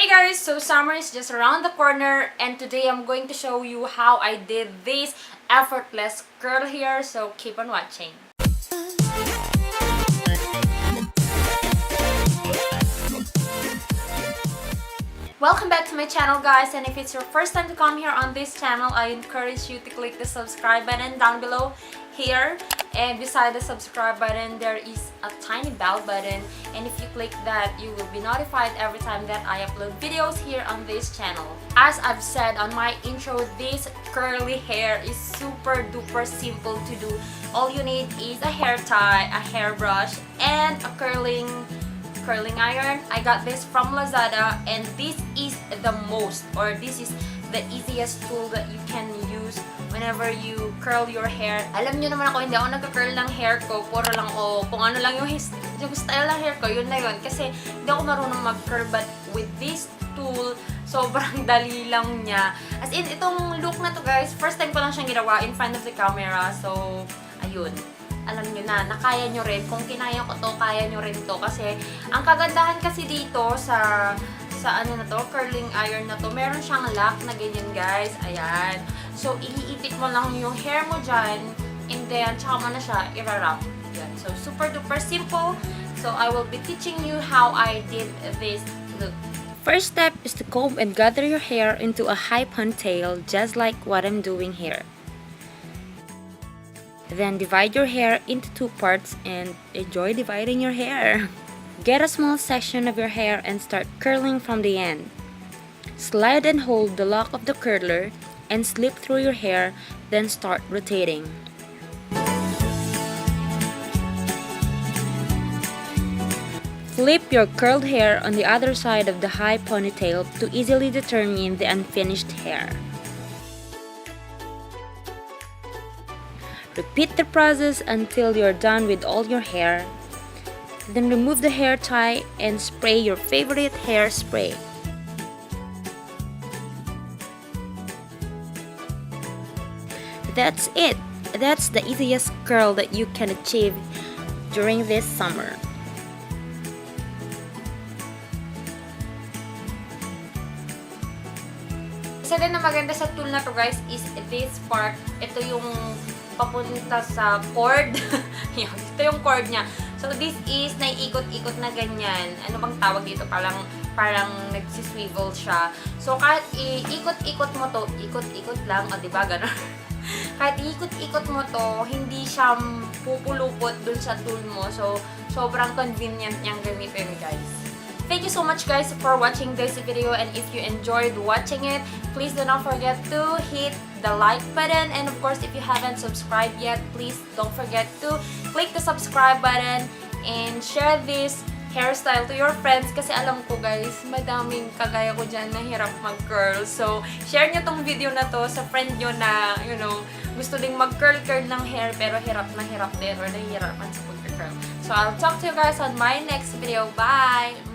Hey guys, so summer is just around the corner and today I'm going to show you how I did this effortless curl hair, so keep on watching. Welcome back to my channel guys, and if it's your first time to come here on this channel, I encourage you to click the subscribe button down below here, and beside the subscribe button there is a tiny bell button, and if you click that you will be notified every time that I upload videos here on this channel. As I've said on my intro, this curly hair is super duper simple to do. All you need is a hair tie, a hairbrush, and a curling iron. I got this from Lazada, and this is the easiest tool that you can use whenever you curl your hair. Alam nyo naman ako, hindi ako nagka-curl ng hair ko, puro lang ako, kung ano lang yung style ng hair ko, yun na yun. Kasi hindi ako marunong mag-curl, but with this tool, sobrang dali lang niya. As in, itong look na to guys, first time ko lang siyang ginawa in front of the camera, so, ayun. Alam nyo na kaya nyo rin. Kung kinaya ko to, kaya nyo rin to. Kasi, ang kagandahan kasi dito sa ano na to, curling iron na to, meron siyang lock na ganyan guys. Ayan. So, iniipit mo lang yung hair mo dyan, and then, tsaka mo na siya i-wrap. Ayan. So, super duper simple. So, I will be teaching you how I did this look. First step is to comb and gather your hair into a high ponytail, just like what I'm doing here. Then divide your hair into two parts and enjoy dividing your hair. Get a small section of your hair and start curling from the end. Slide and hold the lock of the curler and slip through your hair, then start rotating. Flip your curled hair on the other side of the high ponytail to easily determine the unfinished hair. Repeat the process until you're done with all your hair. Then remove the hair tie and spray your favorite hairspray. That's it. That's the easiest curl that you can achieve during this summer. Isa din na maganda sa tool na to guys is this part. Ito yung papunta sa cord. Ito yung cord niya. So, this is naiikot-ikot na ganyan. Ano bang tawag dito? Parang nagsiswivel siya. So, kahit iikot-ikot mo to, ikot-ikot lang, o diba, gano'n? Kahit iikot-ikot mo to, hindi siya pupulupot dun sa tool mo. So, sobrang convenient niyang gamitin, guys. Thank you so much guys for watching this video, and if you enjoyed watching it, please do not forget to hit the like button, and of course if you haven't subscribed yet, please don't forget to click the subscribe button and share this hairstyle to your friends, kasi alam ko guys, madaming kagaya ko dyan na hirap mag-curl. So, share nyo tong video na to sa friend nyo na, you know, gusto ding mag-curl-curl ng hair pero hirap na hirap din or nahihirapan sa pag-curl. So, I'll talk to you guys on my next video. Bye!